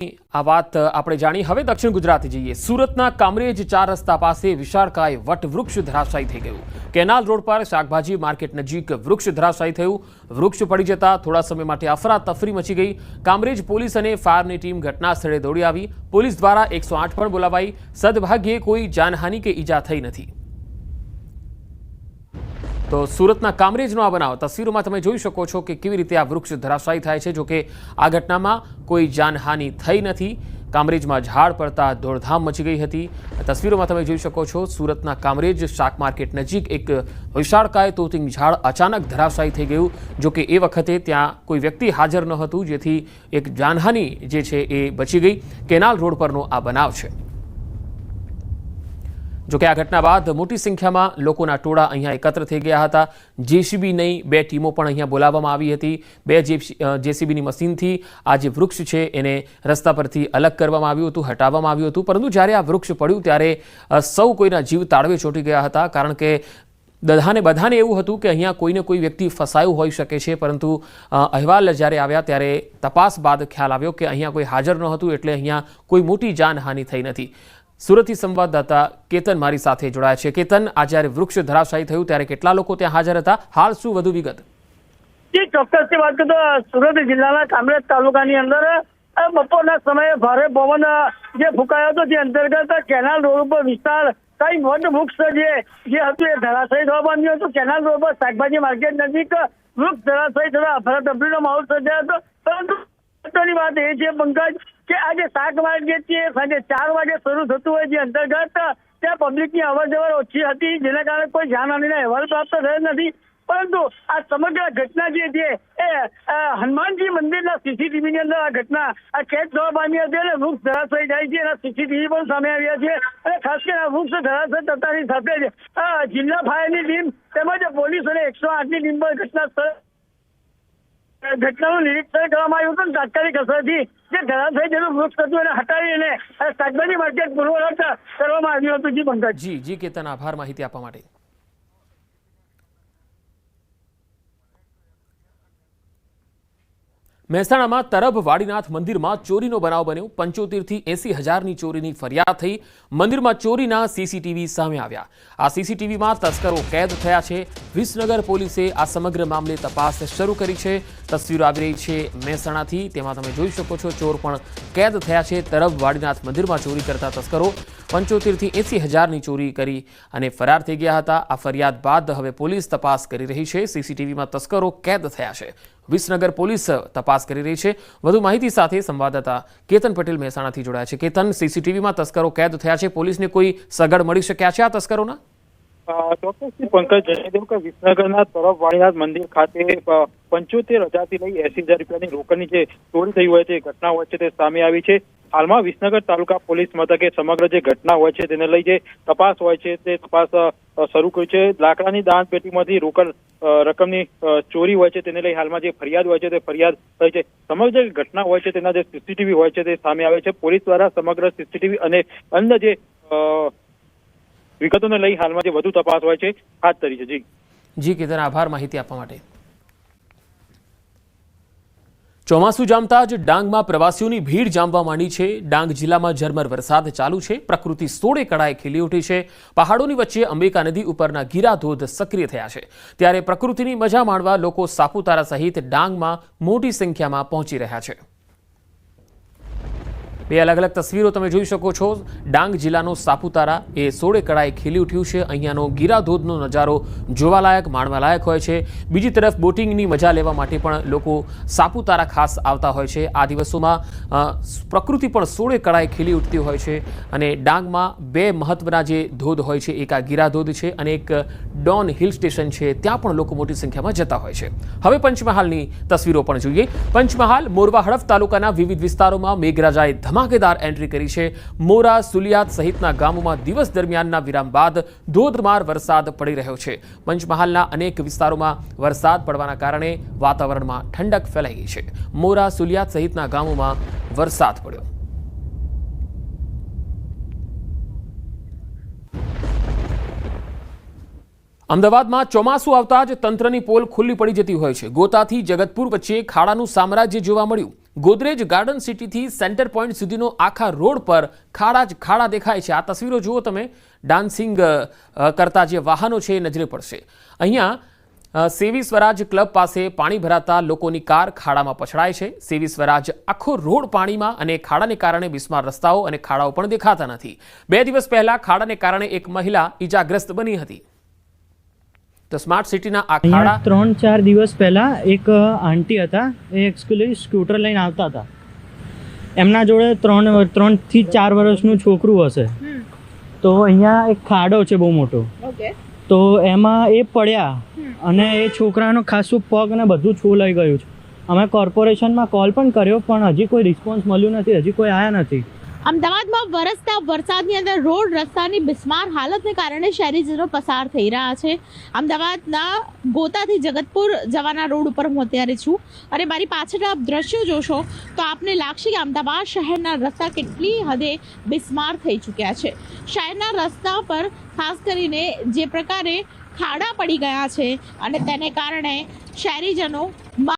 આ વાત આપણે જાણી હવે દક્ષિણ ગુજરાત જઈએ। સુરતના કામરેજ 4 રસ્તા પાસે વિશાળકાય વટવૃક્ષ ધરાશાયી થઈ ગયું। કેનાલ રોડ પર શાકભાજી માર્કેટ નજીક વૃક્ષ ધરાશાયી થયું। વૃક્ષ પડી જતા થોડા સમય માટે અફરાતફરી મચી ગઈ। કામરેજ પોલીસ અને ફાયરની ટીમ ઘટના સ્થળે દોડી આવી। પોલીસ દ્વારા 108 પણ બોલાવાઈ। સદભાગ્યે કોઈ જાનહાનિ કે ઈજા થઈ નથી। તો સુરતના કામરેજનો આ બનાવ તસવીરોમાં તમે જોઈ શકો છો કે કેવી રીતે આ વૃક્ષ ધરાશાયી થાય છે। જો કે આ ઘટનામાં કોઈ જાનહાનિ થઈ નથી। કામરેજમાં ઝાડ પડતા દોડધામ મચી ગઈ હતી। તસવીરોમાં તમે જોઈ શકો છો સુરતના કામરેજ શાક માર્કેટ નજીક એક વિશાળકાય તોતિંગ ઝાડ અચાનક ધરાશાયી થઈ ગયું। જો કે એ વખતે ત્યાં કોઈ વ્યક્તિ હાજર ન હતું, જેથી એક જાનહાનિ જે છે એ બચી ગઈ। કેનાલ રોડ પરનો આ બનાવ છે। જો કે આ ઘટના બાદ મોટી સંખ્યામાં લોકોના ટોળા અહીંયા એકત્ર થઈ ગયા હતા। જેસીબી નહીં, 2 ટીમો પણ અહીંયા બોલાવવામાં આવી હતી। 2 જેસીબીની મશીનથી આ જે વૃક્ષ છે એને રસ્તા પરથી અલગ કરવામાં આવ્યું હતું, હટાવવામાં આવ્યું હતું। પરંતુ જ્યારે આ વૃક્ષ પડ્યું ત્યારે સૌ કોઈના જીવ તાળવે ચોંટી ગયા હતા, કારણ કે બધાને એવું હતું કે અહીંયા કોઈને કોઈ વ્યક્તિ ફસાયું હોઈ શકે છે। પરંતુ અહેવાલ જ્યારે આવ્યા ત્યારે તપાસ બાદ ખ્યાલ આવ્યો કે અહીંયા કોઈ હાજર ન હતું, એટલે અહીંયા કોઈ મોટી જાનહાનિ થઈ નથી। સુરતથી સંવાદદાતા કેતન મારી સાથે જોડાયા છે। કેતન, આ જ્યારે વૃક્ષ ધરાશાયી થયું ત્યારે કેટલા લોકો ત્યાં હાજર હતા? હાલ શું વધુ વિગત? જી, ચોક્કસથી વાત કરું તો સુરત જિલ્લાના કામરેજ તાલુકાની અંદર બપોરના સમયે ભારે પવન જે ફૂંકાયો હતો, જે અંતર્ગત કેનાલ રોડ ઉપર વિસ્તાર કઈ વટ વૃક્ષ જે હતું એ ધરાશાયી થવા પામ્યું હતું। કેનાલ રોડ પર શાકભાજી માર્કેટ નજીક વૃક્ષ ધરાશાયી થતા અફરાતફરીનો માહોલ સર્જાયો હતો। પરંતુ મહત્વની વાત એ છે પંકજ કે આજે શાક માર્કેટ છે સાંજે 4 વાગે શરૂ થતું હોય, જે અંતર્ગત ત્યાં પબ્લિકની અવરજવર ઓછી હતી, જેના કારણે કોઈ જાનહાનિના અહેવાલ પ્રાપ્ત થયેલ નથી। પરંતુ આ સમગ્ર ઘટના જે છે એ હનુમાનજી મંદિરના સીસીટીવી ની અંદર આ ઘટના કેદ થવા પામી હતી અને વૃક્ષ ધરાશાયી જાય છે, એના સીસીટીવી પણ સામે આવ્યા છે। અને ખાસ કરીને આ વૃક્ષ ધરાશાયી થતાની સાથે જ જિલ્લા ફાયરની ટીમ તેમજ પોલીસ અને 108 ની ટીમ પણ ઘટનાનું નિરીક્ષણ કરવામાં આવ્યું હતું। તાત્કાલિક અસરથી જે ધરાશાયી જેનું વૃક્ષ હતું એને હટાવીને શાકભાજી માર્કેટ પૂર્વવત કરવામાં આવ્યું હતું। જી પંકજ। જી કેતન, આભાર માહિતી આપવા માટે। મહેસાણામાં તરભ વાડીનાથ મંદિરમાં ચોરીનો બનાવ બન્યો। 75 થી 80 હજારની ચોરીની ફરિયાદ થઈ। મંદિરમાં ચોરીના સીસીટીવી સામે આવ્યા। આ સીસીટીવીમાં તસ્કરો કેદ થયા છે। વિસનગર પોલીસે આ સમગ્ર મામલે તપાસ શરૂ કરી છે। તસવીરો આવી રહી છે મહેસાણાથી, તેમાં તમે જોઈ શકો છો ચોર પણ કેદ થયા છે। તરભ વાડીનાથ મંદિરમાં ચોરી કરતા તસ્કરો 75 થી 80 હજારની ચોરી કરી અને ફરાર થઈ ગયા હતા। આ ફરિયાદ બાદ હવે પોલીસ તપાસ કરી રહી છે। સીસીટીવીમાં તસ્કરો કેદ થયા છે। વિસનગર પોલીસ તપાસ કરી રહી છે। વધુ માહિતી સાથે સંવાદદાતા કેતન પટેલ મહેસાણાથી જોડાયા છે। કેતન, સીસીટીવીમાં તસ્કરો કેદ થયા છે, પોલીસને કોઈ સગડ મળી શક્યા છે આ તસ્કરોના? ચોક્કસથી પંકજ, જણાવી દઉં કે વિસનગરના તરફ વાણીનાથ મંદિર ખાતે 75,000 થી લઈ 80,000 રૂપિયાની રોકડની જે ચોરી થઈ હોય તે ઘટના હોય છે તે સામે આવી છે। હાલમાં વિસનગર તાલુકા પોલીસ મથકે સમગ્ર જે ઘટના હોય છે તેને લઈ જે તપાસ હોય છે તે તપાસ શરૂ કરી છે। લાકડાની દાન પેટીમાંથી રોકડ રકમની ચોરી હોય છે તેને લઈ હાલમાં જે ફરિયાદ હોય છે તે ફરિયાદ થઈ છે। સમગ્ર જે ઘટના હોય છે તેના જે સીસીટીવી હોય છે તે સામે આવે છે। પોલીસ દ્વારા સમગ્ર સીસીટીવી અને અન્ય જે વિગતોને લઈ હાલમાં જે વધુ તપાસ હોય છે હાથ ધરી છે। જી કેતન, આભાર માહિતી આપવા માટે। ચોમાસું જામતા જ ડાંગમાં પ્રવાસીઓની ભીડ જામવા માંડી છે। ડાંગ જિલ્લામાં ઝરમર વરસાદ ચાલુ છે। પ્રકૃતિ સોળે કળાએ ખીલી ઉઠી છે। પહાડોની વચ્ચે અંબિકા નદી ઉપરના ગીરાધોધ સક્રિય થયા છે, ત્યારે પ્રકૃતિની મજા માણવા લોકો સાપુતારા સહિત ડાંગમાં મોટી સંખ્યામાં પહોંચી રહ્યા છે। 2 અલગ અલગ તસવીરો તમે જોઈ શકો છો। ડાંગ જિલ્લાનો સાપુતારા એ સોળે કળાએ ખીલી ઉઠ્યું છે। અહીંયાનો ગીરાધોધનો નજારો જોવાલાયક, માણવાલાયક હોય છે। બીજી તરફ બોટિંગની મજા લેવા માટે પણ લોકો સાપુતારા ખાસ આવતા હોય છે। આ દિવસોમાં પ્રકૃતિ પણ સોળે કળાએ ખીલી ઉઠતી હોય છે અને ડાંગમાં 2 મહત્વના જે ધોધ હોય છે, એક આ ગીરાધોધ છે અને એક ડોન હિલ સ્ટેશન છે, ત્યાં પણ લોકો મોટી સંખ્યામાં જતા હોય છે। હવે પંચમહાલની તસવીરો પણ જોઈએ। પંચમહાલ મોરવા હડફ તાલુકાના વિવિધ વિસ્તારોમાં મેઘરાજાએ ધમાકેદાર એન્ટ્રી કરી છે। મોરા, સુલિયાત સહિતના ગામોમાં દિવસ દરમિયાનના વિરામ બાદ ધોધમાર વરસાદ પડી રહ્યો છે। પંચમહાલના અનેક વિસ્તારોમાં વરસાદ પડવાના કારણે વાતાવરણમાં ઠંડક ફેલાઈ ગઈ છે। મોરા, સુલિયાત સહિતના ગામોમાં વરસાદ પડ્યો। અમદાવાદમાં ચોમાસું આવતા જ તંત્રની પોલ ખુલ્લી પડી જતી હોય છે। ગોતાથી જગતપુર વચ્ચે ખાડાનું સામ્રાજ્ય જોવા મળ્યું। ગોદરેજ ગાર્ડન સિટીથી સેન્ટર પોઈન્ટ સુધીનો આખા રોડ પર ખાડા જ ખાડા દેખાય છે. આ તસવીરો જુઓ તમે. ડાન્સિંગ કરતા જે વાહનો છે એ નજરે પડશે. અહીંયા સેવી સ્વરાજ ક્લબ પાસે પાણી ભરાતા લોકોની કાર ખાડામાં પછડાય છે. સેવી સ્વરાજ આખો રોડ પાણીમાં અને ખાડાને કારણે બિસ્માર રસ્તાઓ અને ખાડાઓ પણ દેખાતા નથી. 2 દિવસ પહેલા ખાડાને કારણે એક મહિલા ઈજાગ્રસ્ત બની હતી. તો સ્માર્ટ સિટીના આ ખાડા 3-4 દિવસ પહેલા એક આંટી હતા, એ એકચ્યુઅલી સ્કૂટર લઈને આવતા હતા. એમના જોડે 3 થી 4 વર્ષનું છોકરું હશે. તો અહીંયા એક ખાડો છે બહુ મોટો. તો એમાં એ પડ્યા અને એ છોકરાનો ખાસું પગ અને બધું છોલાઈ ગયું છે. અમે કોર્પોરેશનમાં કોલ પણ કર્યો, પણ હજી કોઈ રિસ્પોન્સ મળ્યું નથી, હજી કોઈ આવ્યા નથી. અમદાવાદમાં વરસતા વરસાદની અંદર રોડ રસ્તાની બિસ્માર હાલતને કારણે શહેરીજનો પસાર થઈ રહ્યા છે. અમદાવાદના ગોતાથી જગતપુર જવાના રોડ ઉપર હું અત્યારે છું અને મારી પાછળ આપ દ્રશ્યો જોશો તો આપને લાગશે કે અમદાવાદ શહેરના રસ્તા કેટલી હદે બિસ્માર થઈ ચૂક્યા છે. શહેરના રસ્તા પર ખાસ કરીને જે પ્રકારે ખાડા પડી ગયા છે અને તેને કારણે શહેરીજનો